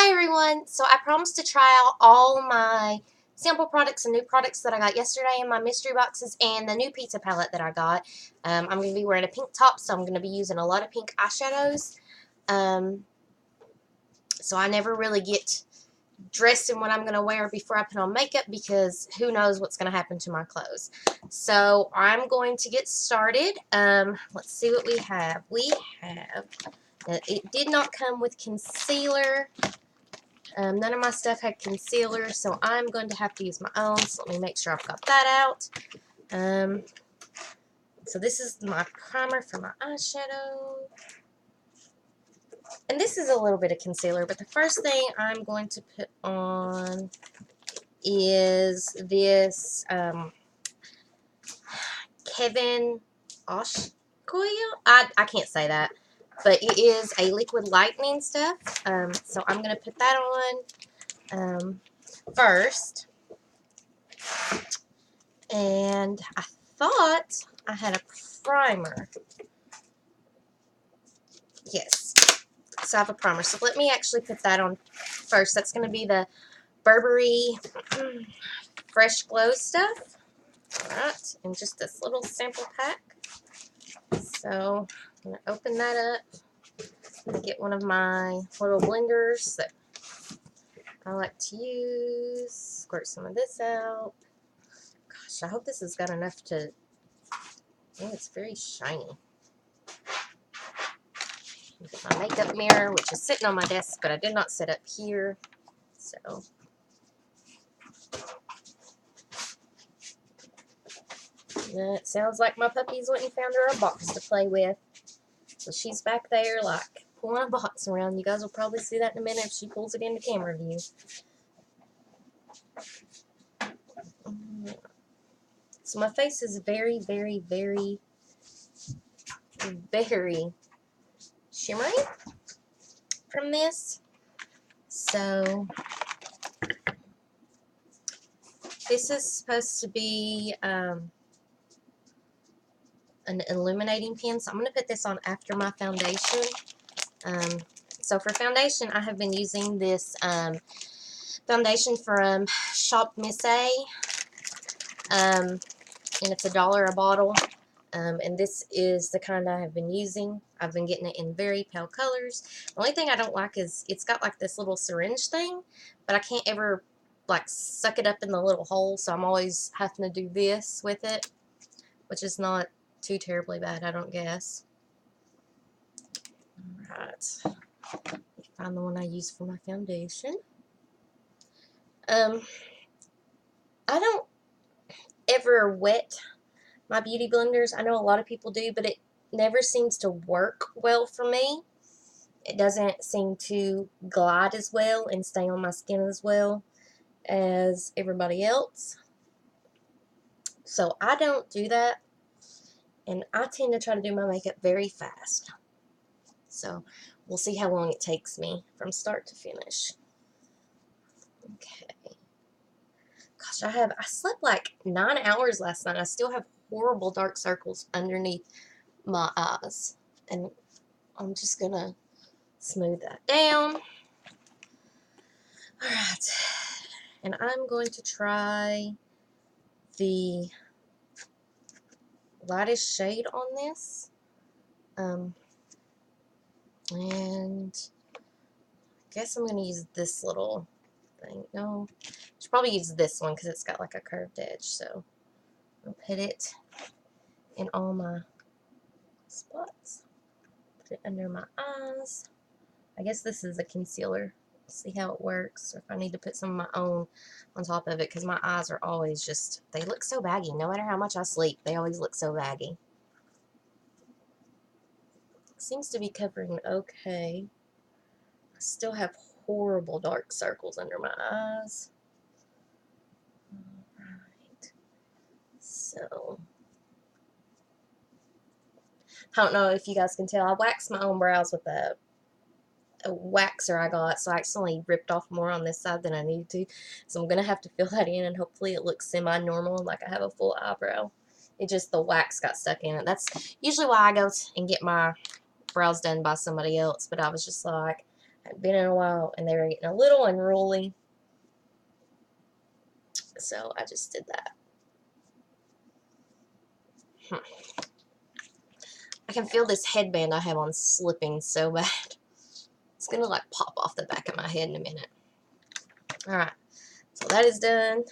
Hi everyone! So I promised to try out all my sample products and new products that I got yesterday in my mystery boxes and the new pizza palette that I got. I'm going to be wearing a pink top, so I'm going to be using a lot of pink eyeshadows. So I never really get dressed in what I'm going to wear before I put on makeup because who knows what's going to happen to my clothes. So I'm going to get started. Let's see what we have. We have, it did not come with concealer. None of my stuff had concealer, so I'm going to have to use my own. So let me make sure I've got that out. So this is my primer for my eyeshadow. And this is a little bit of concealer, but the first thing I'm going to put on is this Kevin Oshkoya. I can't say that, but it is a liquid lightening stuff. So I'm going to put that on first. And I thought I had a primer. Yes. So I have a primer. So let me actually put that on first. That's going to be the Burberry Fresh Glow stuff. Alright. And just this little sample pack. So I'm going to open that up and get one of my little blenders that I like to use. Squirt some of this out. Gosh, I hope this has got enough to... Oh, it's very shiny. My makeup mirror, which is sitting on my desk, but I did not set up here. So... it sounds like my puppy's went and found her a box to play with. So she's back there, like, pulling a box around. You guys will probably see that in a minute if she pulls it into camera view. So my face is very, very, very, very shimmery from this. So this is supposed to be an illuminating pen, so I'm going to put this on after my foundation. So for foundation, I have been using this foundation from Shop Miss A, and it's $1 a bottle, and this is the kind I have been using. I've been getting it in very pale colors. The only thing I don't like is it's got like this little syringe thing, but I can't ever like suck it up in the little hole, so I'm always having to do this with it, which is not too terribly bad, I don't guess. Alright, find the one I use for my foundation. I don't ever wet my beauty blenders. I know a lot of people do, but it never seems to work well for me. It doesn't seem to glide as well and stay on my skin as well as everybody else. So I don't do that. And I tend to try to do my makeup very fast. So we'll see how long it takes me from start to finish. Okay. Gosh, I slept like 9 hours last night. I still have horrible dark circles underneath my eyes. And I'm just going to smooth that down. Alright. And I'm going to try the lightest shade on this. And I guess I'm going to use this little thing. No, I should probably use this one because it's got like a curved edge. So I'll put it in all my spots. Put it under my eyes. I guess this is a concealer. See how it works. Or if I need to put some of my own on top of it, because my eyes are always just, they look so baggy. No matter how much I sleep, they always look so baggy. Seems to be covering okay. I still have horrible dark circles under my eyes. Alright. So, I don't know if you guys can tell. I waxed my own brows with a waxer I got, so I accidentally ripped off more on this side than I needed to. So I'm going to have to fill that in, and hopefully it looks semi-normal, like I have a full eyebrow. It just, the wax got stuck in it. That's usually why I go and get my brows done by somebody else, but I was just like, Hadn't been in a while, and they were getting a little unruly. So I just did that. I can feel this headband I have on slipping so bad. It's gonna like pop off the back of my head in a minute. Alright, so that is done.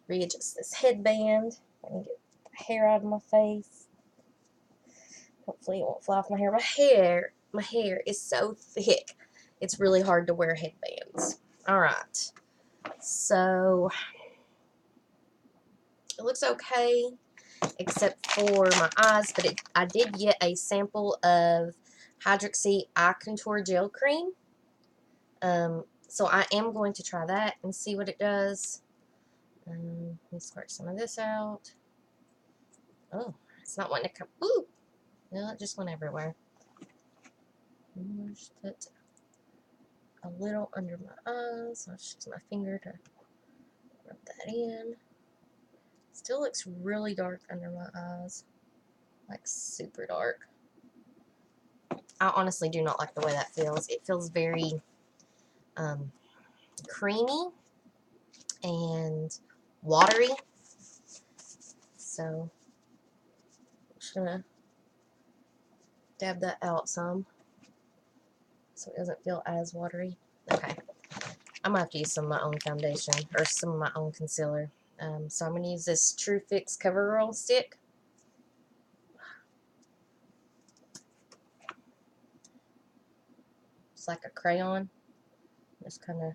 Readjust this headband. Let me get the hair out of my face. Hopefully it won't fly off my hair. My hair is so thick. It's really hard to wear headbands. Alright, so it looks okay, except for my eyes, but I did get a sample of Hydroxy Eye Contour Gel Cream. So I am going to try that and see what it does. Let me squirt some of this out. Oh, it's not wanting to come. Ooh! No, it just went everywhere. Just put a little under my eyes. I'll just use my finger to rub that in. Still looks really dark under my eyes. Like super dark. I honestly do not like the way that feels. It feels very creamy and watery. So I'm just gonna dab that out some so it doesn't feel as watery. Okay. I'm gonna have to use some of my own foundation or some of my own concealer. So I'm gonna use this True Fix CoverGirl stick. It's like a crayon. Just kind of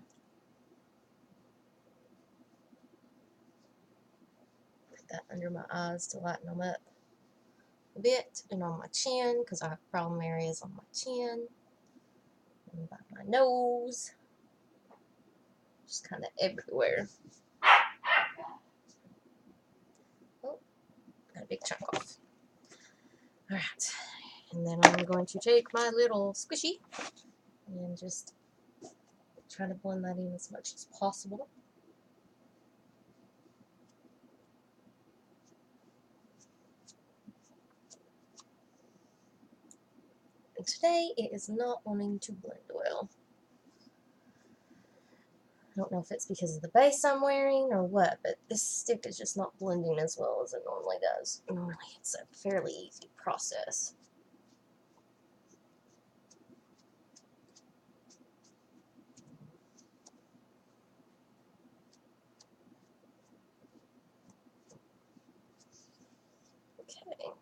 put that under my eyes to lighten them up a bit, and on my chin because I have problem areas on my chin and by my nose, just kind of everywhere. Oh, got a big chunk off. All right, and then I'm going to take my little squishy and just try to blend that in as much as possible. And today it is not wanting to blend well. I don't know if it's because of the base I'm wearing or what, but this stick is just not blending as well as it normally does. Normally it's a fairly easy process. Okay.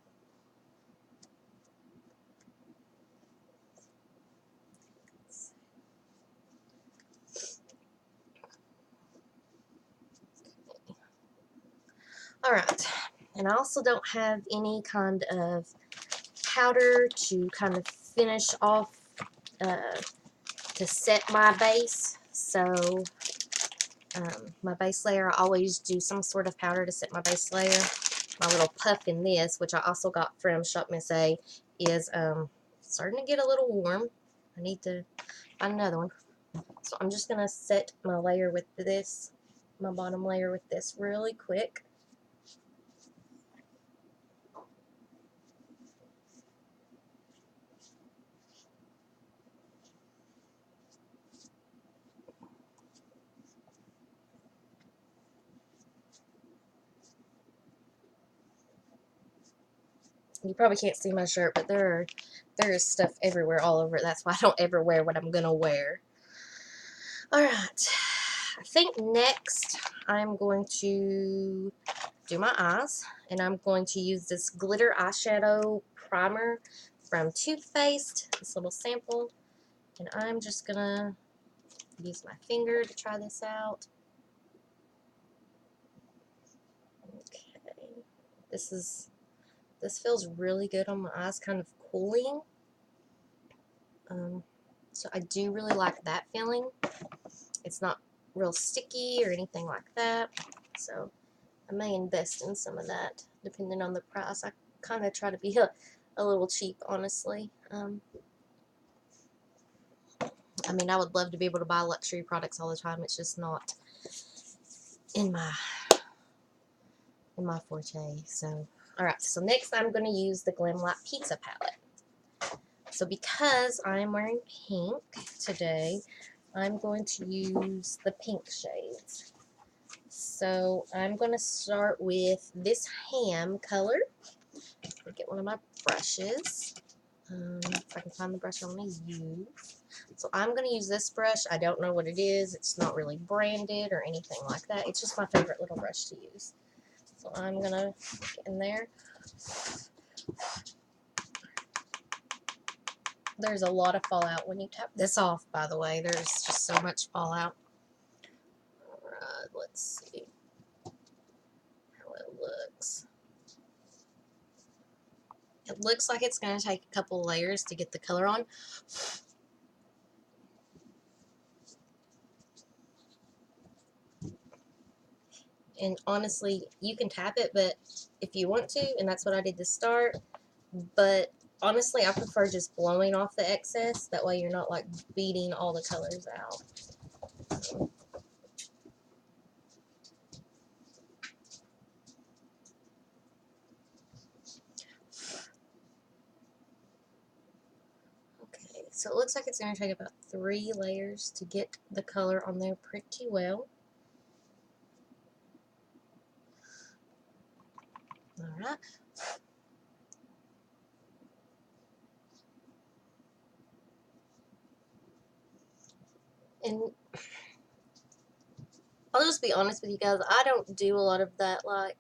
Alright, and I also don't have any kind of powder to kind of finish off to set my base. So my base layer, I always do some sort of powder to set my base layer. My little puff in this, which I also got from Shop Miss A, is starting to get a little warm. I need to find another one. So I'm just going to set my layer with this, my bottom layer with this really quick. You probably can't see my shirt, but there is stuff everywhere, all over it. That's why I don't ever wear what I'm going to wear. Alright, I think next I'm going to do my eyes, and I'm going to use this glitter eyeshadow primer from Too Faced, this little sample, and I'm just going to use my finger to try this out. Okay, this feels really good on my eyes, kind of cooling. So I do really like that feeling. It's not real sticky or anything like that. So I may invest in some of that, depending on the price. I kind of try to be a little cheap, honestly. I mean, I would love to be able to buy luxury products all the time. It's just not in my forte. So, all right. So next, I'm going to use the Glamlite Pizza palette. So because I'm wearing pink today, I'm going to use the pink shades. So I'm going to start with this ham color. I'll get one of my brushes. If I can find the brush I want to use. So I'm going to use this brush. I don't know what it is. It's not really branded or anything like that. It's just my favorite little brush to use. So I'm going to get in there. There's a lot of fallout when you tap this off, by the way. There's just so much fallout. Alright, let's see how it looks. It looks like it's going to take a couple layers to get the color on. And honestly, you can tap it, but if you want to, and that's what I did to start, but honestly, I prefer just blowing off the excess. That way you're not like beating all the colors out. Okay, so it looks like it's going to take about 3 layers to get the color on there pretty well. Alright. And I'll just be honest with you guys, I don't do a lot of that, like,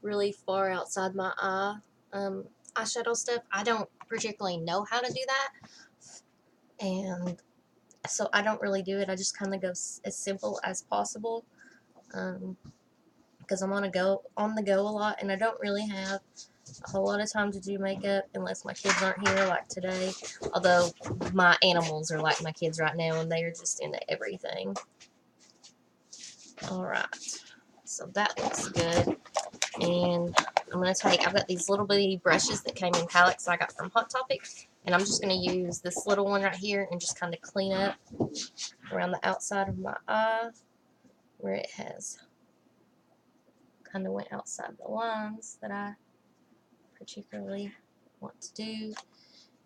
really far outside my eye eyeshadow stuff. I don't particularly know how to do that. And so I don't really do it. I just kind of go as simple as possible. Because I'm on the go a lot, and I don't really have a whole lot of time to do makeup unless my kids aren't here like today. Although my animals are like my kids right now, and they are just into everything. Alright, so that looks good. And I'm going to take, I've got these little bitty brushes that came in palettes I got from Hot Topic. And I'm just going to use this little one right here and just kind of clean up around the outside of my eye where it has kind of went outside the lines that I particularly want to do.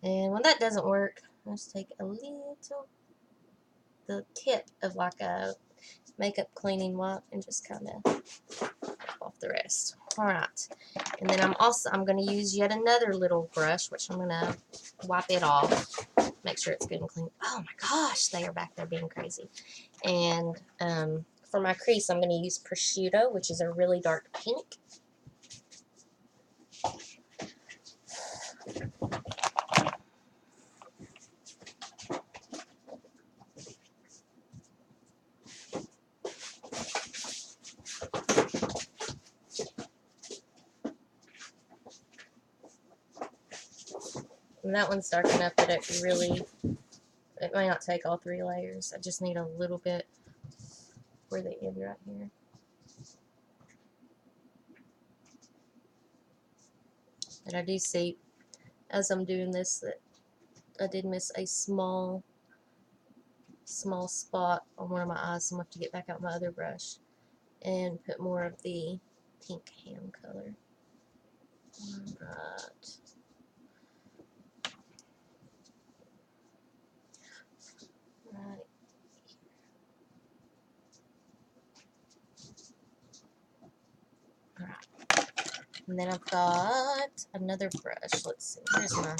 And when that doesn't work, I just take a little, the tip of like a makeup cleaning wipe and just kind of wipe off the rest. Alright, and then I'm going to use yet another little brush, which I'm going to wipe it off, make sure it's good and clean. Oh my gosh, they are back there being crazy. And for my crease, I'm going to use Prosciutto, which is a really dark pink. And that one's dark enough that it may not take all 3 layers. I just need a little bit where they end right here. And I do see, as I'm doing this, that I did miss a small spot on one of my eyes, so I'm going to have to get back out my other brush and put more of the pink ham color. Alright. Right. Alright. And then I've got another brush. Let's see. Where's my...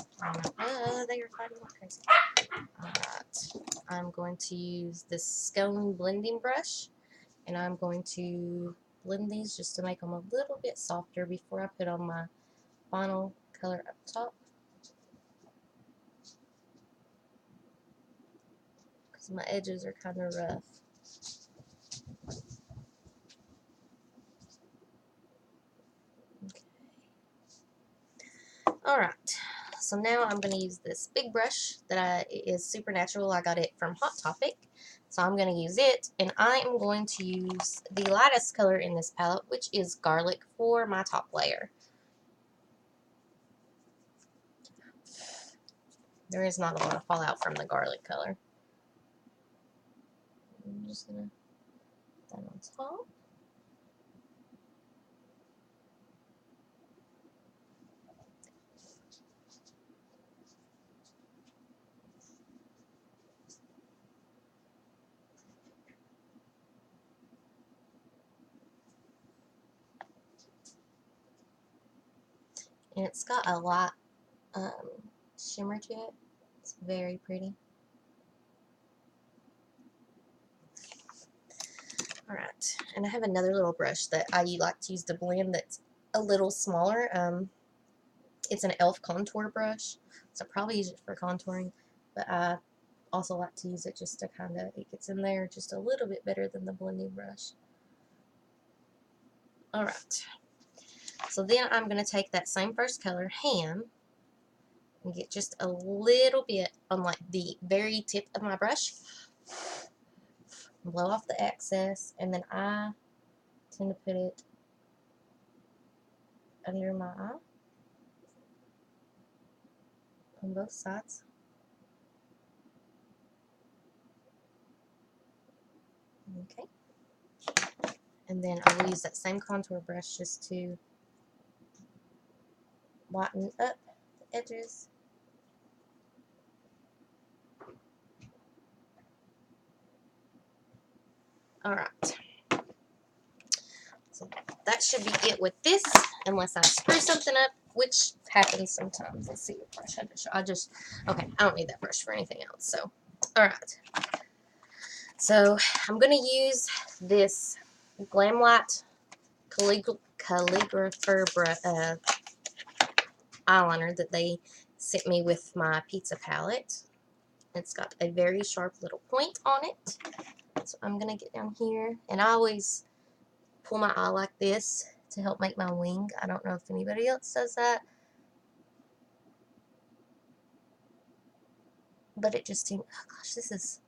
they are fighting like crazy. Alright. I'm going to use this scone blending brush. And I'm going to blend these just to make them a little bit softer before I put on my final color up top. Because my edges are kind of rough. Okay. Alright, so now I'm going to use this big brush that is Supernatural. I got it from Hot Topic. So I'm going to use it, and I am going to use the lightest color in this palette, which is Garlic, for my top layer. There is not a lot of fallout from the garlic color. I'm just going to put that on top. And it's got a light shimmer to it. It's very pretty. Alright, and I have another little brush that I like to use to blend that's a little smaller. It's an e.l.f. contour brush, so I probably use it for contouring, but I also like to use it just to kind of, it gets in there just a little bit better than the blending brush. Alright, so then I'm going to take that same first color, Ham, and get just a little bit on like the very tip of my brush. Blow off the excess, and then I tend to put it under my eye on both sides. Okay. And then I will use that same contour brush just to whiten up the edges. Alright. So that should be it with this, unless I screw something up, which happens sometimes. Let's see what brush I just show. Okay, I don't need that brush for anything else. So, alright. So, I'm going to use this Glamlite calligrapher eyeliner that they sent me with my pizza palette. It's got a very sharp little point on it. So I'm going to get down here, and I always pull my eye like this to help make my wing. I don't know if anybody else does that, but it just seems, oh gosh, this is,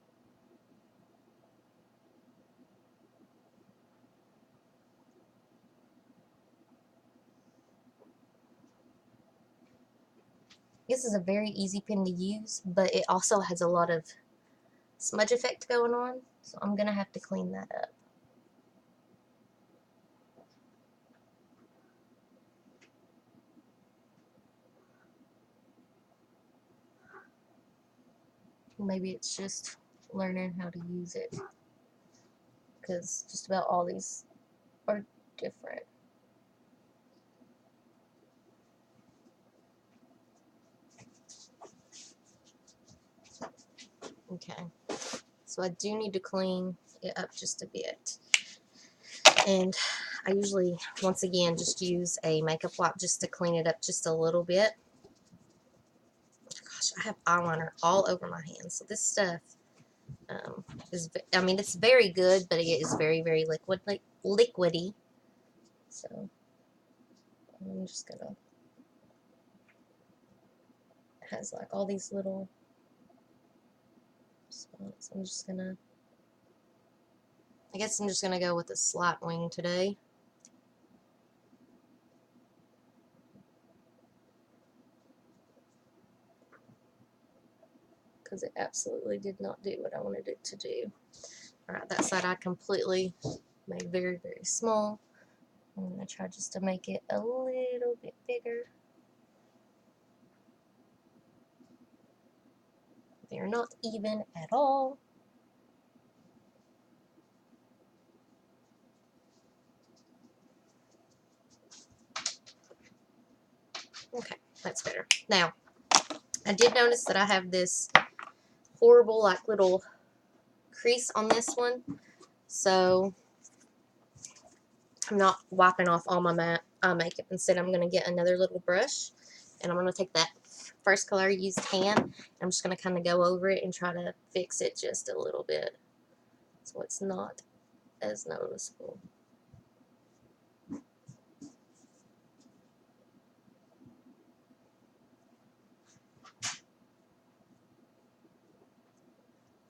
this is a very easy pen to use, but it also has a lot of smudge effect going on, so I'm going to have to clean that up. Maybe it's just learning how to use it, because just about all these are different. Okay, so I do need to clean it up just a bit. And I usually, once again, just use a makeup wipe just to clean it up just a little bit. Gosh, I have eyeliner all over my hands. So this stuff is, I mean, it's very good, but it is very, very liquidy. So I'm just going to, it has like all these little spots. I'm just going to, I guess I'm just going to go with a slight wing today. Because it absolutely did not do what I wanted it to do. Alright, that side I completely made very, very small. I'm going to try just to make it a little bit bigger. They're not even at all. Okay, that's better. Now, I did notice that I have this horrible, like, little crease on this one. So, I'm not wiping off all my eye makeup. Instead, I'm going to get another little brush. And I'm going to take that first color I used, Tan. I'm just going to kind of go over it and try to fix it just a little bit, so it's not as noticeable.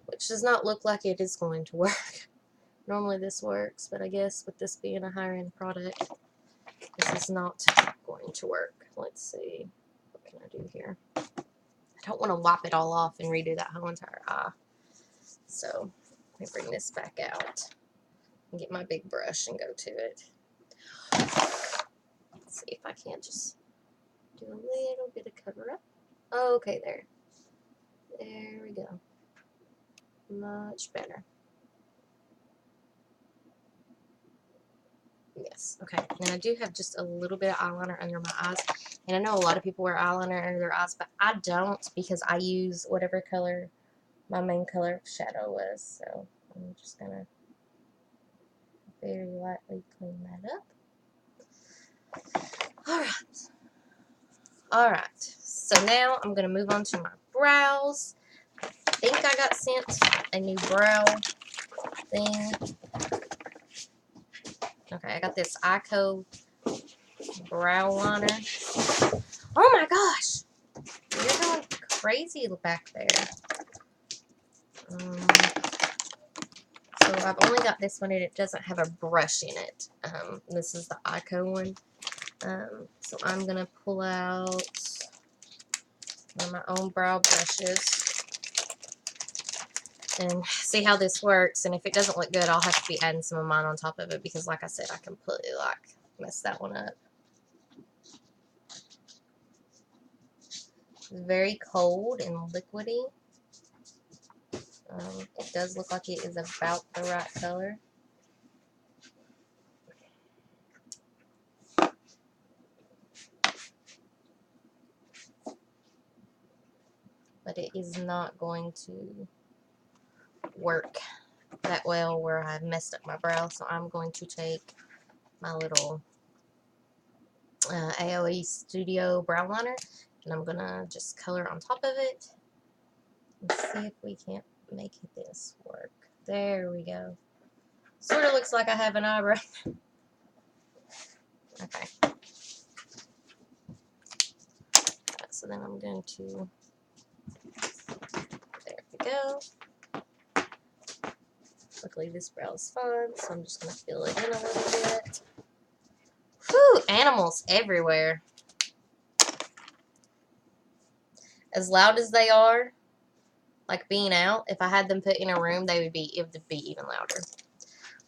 Which does not look like it is going to work. Normally this works, but I guess with this being a higher end product, this is not going to work. Let's see. What can I do here? I don't want to wipe it all off and redo that whole entire eye. So, let me bring this back out and get my big brush and go to it. Let's see if I can't just do a little bit of cover up. Okay, there. There we go. Much better. Yes, okay. And I do have just a little bit of eyeliner under my eyes. And I know a lot of people wear eyeliner under their eyes, but I don't because I use whatever color my main color of shadow was. So I'm just going to very lightly clean that up. Alright. Alright. So now I'm going to move on to my brows. I think I got sent a new brow thing. Okay, I got this Eyeshadow brow liner. Oh my gosh! You're going crazy back there. So I've only got this one and it doesn't have a brush in it. This is the Eyeshadow one. So I'm going to pull out one of my own brow brushes and see how this works. And if it doesn't look good, I'll have to be adding some of mine on top of it because, like I said, I completely messed that one up. It's very cold and liquidy. It does look like it is about the right color. But it is not going to work that well where I've messed up my brow. So I'm going to take my little AOE Studio brow liner and I'm going to just color on top of it and see if we can't make this work. There we go. Sort of looks like I have an eyebrow. Okay. So then I'm going to, there we go. Luckily this brow is fine, so I'm just going to fill it in a little bit. Whew, animals everywhere. As loud as they are, like being out, if I had them put in a room, it would be even louder.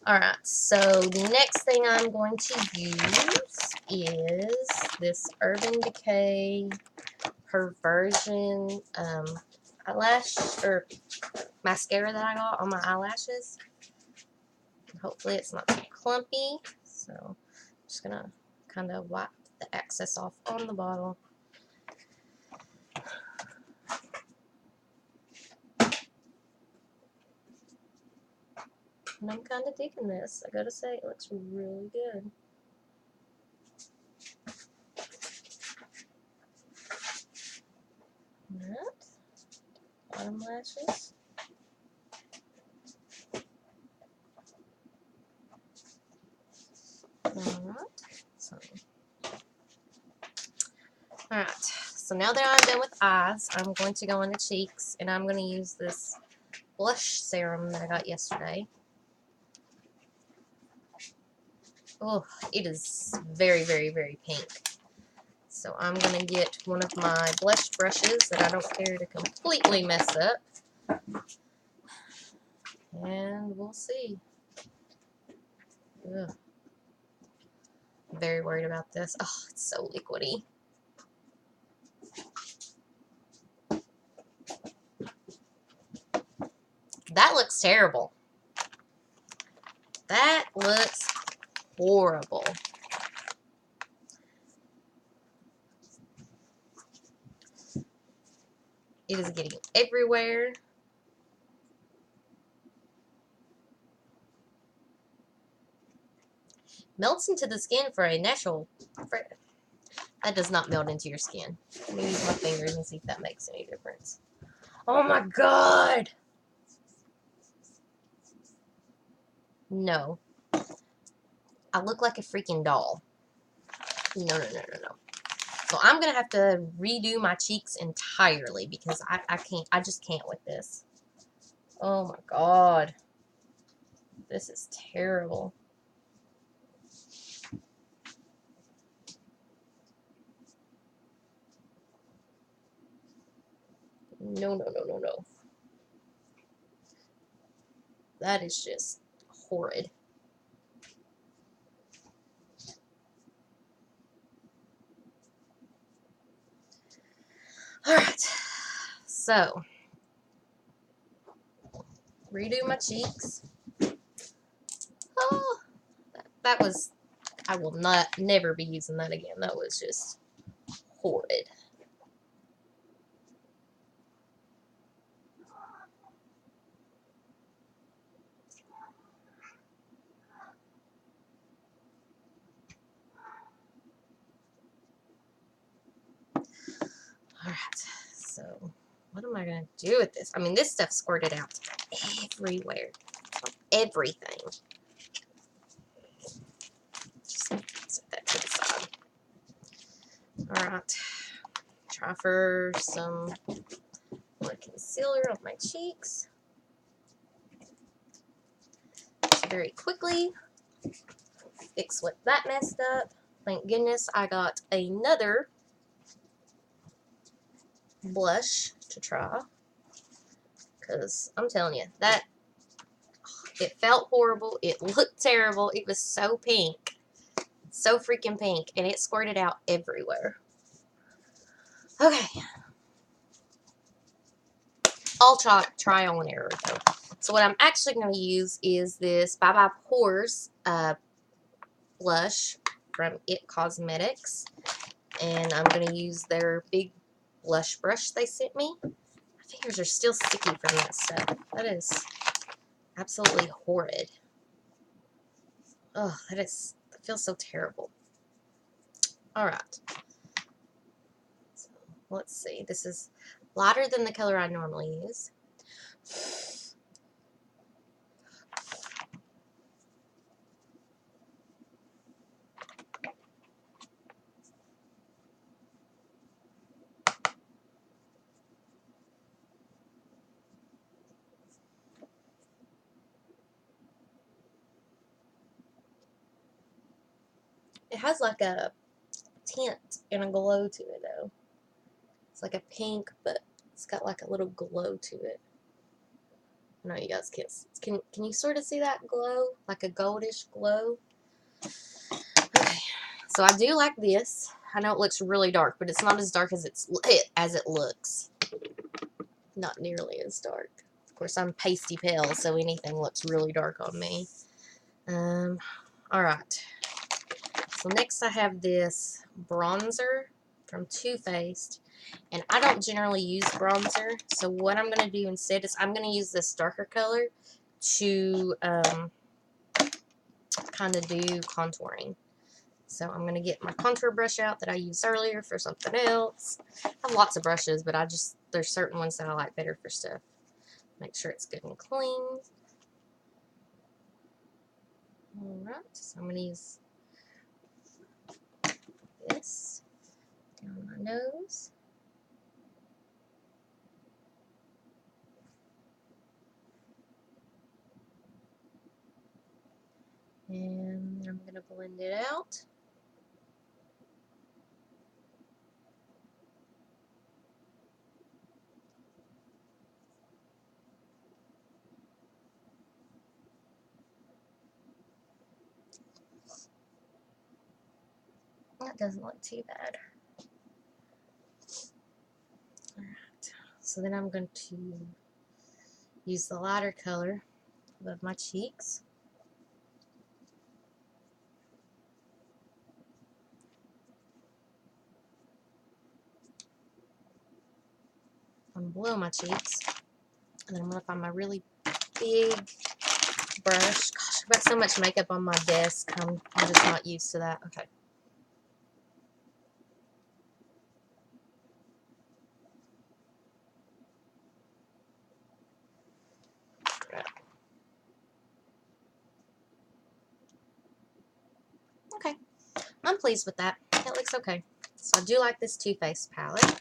Alright, so the next thing I'm going to use is this Urban Decay Perversion eyelash or mascara that I got on my eyelashes. Hopefully it's not too clumpy. So I'm just gonna kind of wipe the excess off on the bottle. And I'm kind of digging this. I gotta say, it looks really good. Alright, bottom lashes. Alright, so now that I'm done with eyes, I'm going to go into cheeks, and I'm going to use this blush serum that I got yesterday. Oh, it is very, very, very pink. So I'm going to get one of my blush brushes that I don't care to completely mess up. And we'll see. Ugh. I'm very worried about this. Oh, it's so liquidy. That looks terrible. That looks horrible. It is getting everywhere. Melts into the skin for a natural... That does not melt into your skin. Let me use my fingers and see if that makes any difference. Oh my god! No. I look like a freaking doll. No, no, no, no, no. So I'm going to have to redo my cheeks entirely because I can't, I just can't with this. Oh my god. This is terrible. No, no, no, no, no. That is just horrid. Alright. So, redo my cheeks. Oh, that was I will never be using that again. That was just horrid. Alright, so what am I going to do with this? I mean, this stuff squirted out everywhere. Everything. Just set that to the side. Alright, try for some more concealer on my cheeks. Just very quickly fix what that messed up. Thank goodness I got another blush to try, because I'm telling you, that it felt horrible, it looked terrible, it was so pink, so freaking pink, and it squirted out everywhere. Okay, I'll try on error though. So what I'm actually going to use is this Bye Bye Pores blush from It Cosmetics, and I'm going to use their big blush brush they sent me. My fingers are still sticky from that stuff. That is absolutely horrid. Oh, that feels so terrible. Alright. So, let's see. This is lighter than the color I normally use. It has like a tint and a glow to it though. It's like a pink, but it's got like a little glow to it. I know you guys can't. Can you sort of see that glow? Like a goldish glow? Okay. So I do like this. I know it looks really dark, but it's not as dark as it looks. Not nearly as dark. Of course, I'm pasty pale, so anything looks really dark on me. Alright. So next I have this bronzer from Too Faced. And I don't generally use bronzer, so what I'm going to do instead is I'm going to use this darker color to kind of do contouring. So I'm going to get my contour brush out that I used earlier for something else. I have lots of brushes, but there's certain ones that I like better for stuff. Make sure it's good and clean. Alright, so I'm going to use this down my nose. And I'm going to blend it out. That doesn't look too bad. Alright, so then I'm going to use the lighter color above my cheeks. On below my cheeks. And then I'm going to find my really big brush. Gosh, I've got so much makeup on my desk. I'm just not used to that. Okay. Okay. I'm pleased with that. It looks okay. So I do like this Too Faced palette.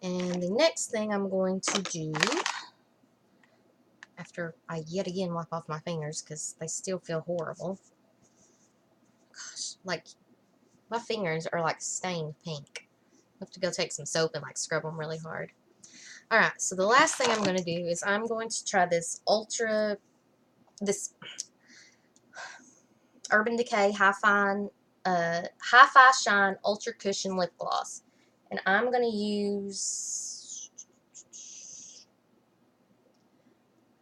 And the next thing I'm going to do, after I yet again wipe off my fingers because they still feel horrible. Gosh, like my fingers are like stained pink. I have to go take some soap and like scrub them really hard. Alright, so the last thing I'm going to do is I'm going to try this Urban Decay Hi-Fi Shine Ultra Cushion Lip Gloss. And I'm going to use,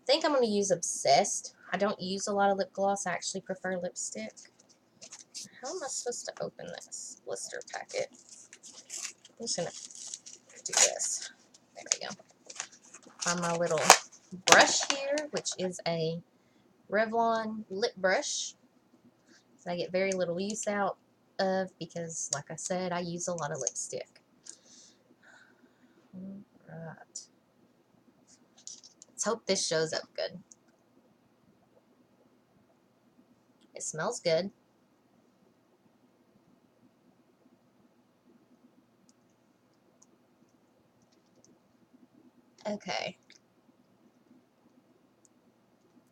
I think I'm going to use Obsessed. I don't use a lot of lip gloss. I actually prefer lipstick. How am I supposed to open this blister packet? I'm just going to do this. There we go. Find my little brush here, which is a Revlon lip brush. So I get very little use out of because, like I said, I use a lot of lipstick. Alright. Let's hope this shows up good. It smells good. Okay.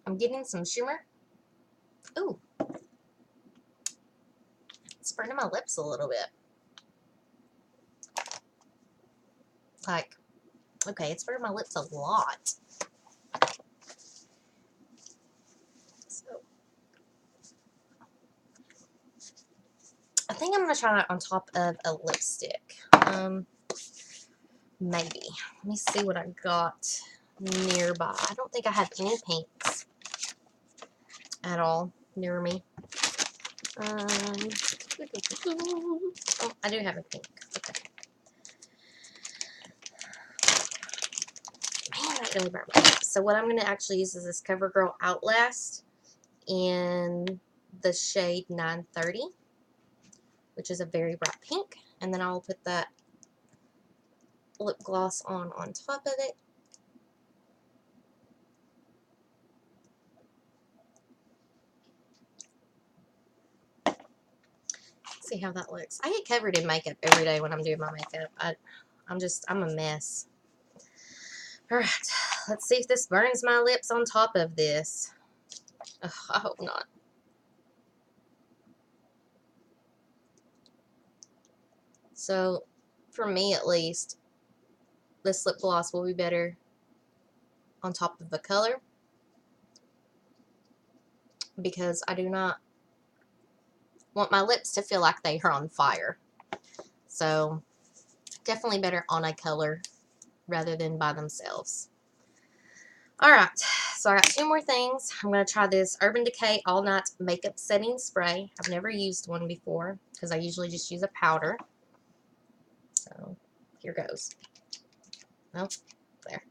I'm getting some shimmer. Ooh. It's burning my lips a little bit. Like, okay, it's burning my lips a lot. So, I think I'm going to try that on top of a lipstick. Maybe. Let me see what I got nearby. I don't think I have any pinks at all near me. Oh, I do have a pink. Okay. Man, that really burned my lips. So what I'm going to actually use is this CoverGirl Outlast in the shade 930, which is a very bright pink. And then I'll put that lip gloss on top of it. See how that looks. I get covered in makeup every day when I'm doing my makeup. I'm a mess. Alright, let's see if this burns my lips on top of this. Ugh, I hope not. So, for me at least, this lip gloss will be better on top of the color because I do not want my lips to feel like they are on fire. So, definitely better on a color rather than by themselves. Alright, so I got two more things. I'm going to try this Urban Decay All Night Makeup Setting Spray. I've never used one before because I usually just use a powder. So, here goes. Oh, there.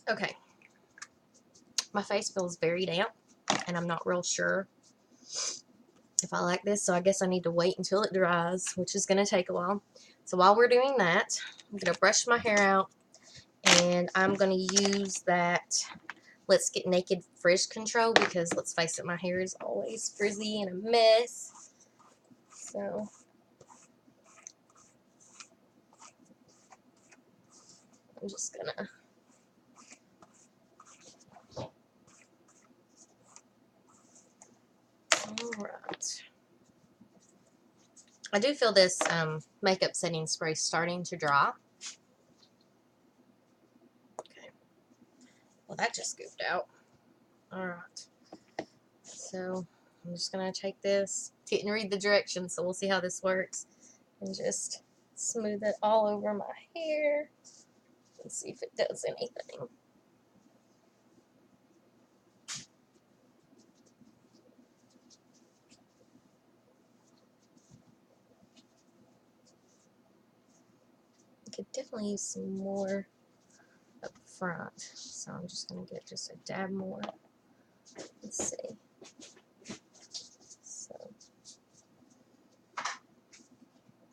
Okay. My face feels very damp, and I'm not real sure if I like this, so I guess I need to wait until it dries, which is going to take a while. So while we're doing that, I'm going to brush my hair out, and I'm going to use that Let's Get Naked Frizz Control because, let's face it, my hair is always frizzy and a mess. So, I'm just going to... Alright. I do feel this makeup setting spray starting to dry. Okay. Well, that just scooped out. Alright. So, I'm just going to take this. Didn't read the directions, so we'll see how this works. And just smooth it all over my hair. And see if it does anything. I could definitely use some more up front. So I'm just going to get just a dab more. Let's see. So,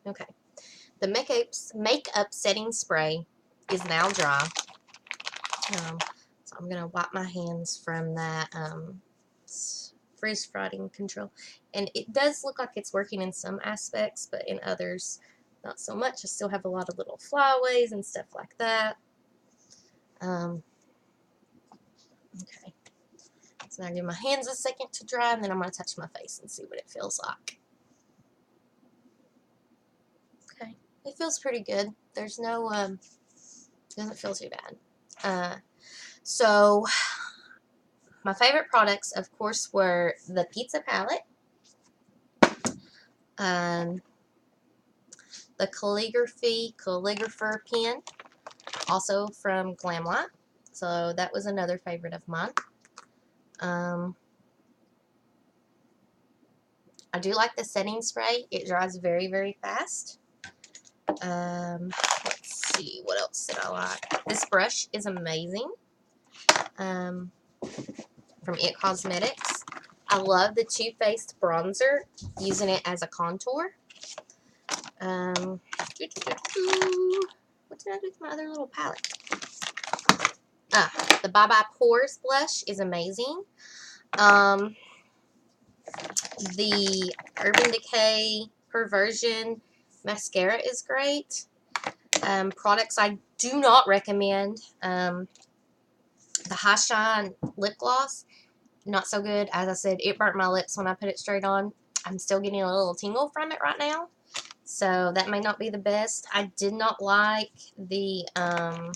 okay. The makeup setting spray is now dry. So I'm going to wipe my hands from that frizz frothing control. And it does look like it's working in some aspects, but in others, not so much. I still have a lot of little flyaways and stuff like that. Okay. So now I give my hands a second to dry, and then I'm going to touch my face and see what it feels like. Okay. It feels pretty good. There's no, doesn't feel too bad. So, my favorite products, of course, were the pizza palette, the calligrapher pen, also from Glamlite. So that was another favorite of mine. I do like the setting spray. It dries very, very fast. Let's see, what else did I like? This brush is amazing. From It Cosmetics. I love the Too Faced bronzer, using it as a contour. What did I do with my other little palette? The Bye Bye Pores blush is amazing. The Urban Decay Perversion mascara is great. Products I do not recommend. The High Shine lip gloss, not so good. As I said, it burnt my lips when I put it straight on. I'm still getting a little tingle from it right now, so that may not be the best. I did not like the eyeliner,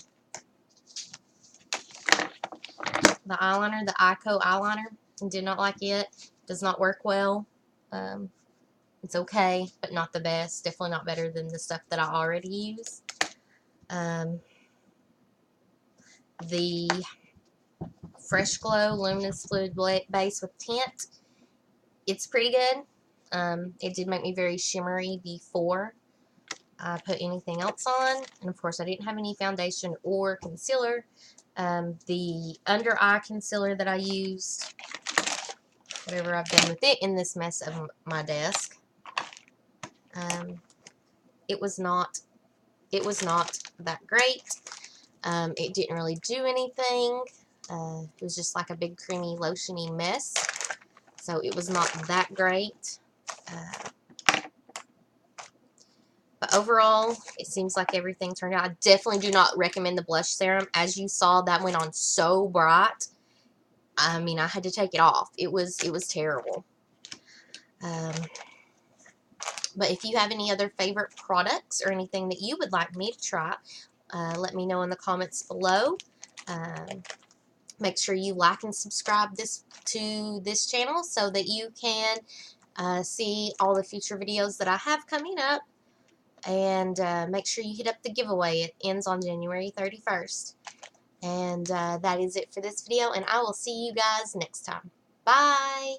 the Ico eyeliner. Did not like it. Does not work well. It's okay, but not the best. Definitely not better than the stuff that I already use. The Fresh Glow Luminous Fluid Base with Tint. It's pretty good. It did make me very shimmery before I put anything else on. And of course, I didn't have any foundation or concealer. The under eye concealer that I used, whatever I've done with it in this mess of my desk, it was not that great. It didn't really do anything. It was just like a big creamy lotiony mess, so it was not that great. But overall, it seems like everything turned out. I definitely do not recommend the blush serum. As you saw, that went on so bright. I mean, I had to take it off. It was terrible. But if you have any other favorite products or anything that you would like me to try, let me know in the comments below. Make sure you like and subscribe to this channel so that you can see all the future videos that I have coming up. And make sure you hit up the giveaway. It ends on January 31st. And that is it for this video, and I will see you guys next time. Bye!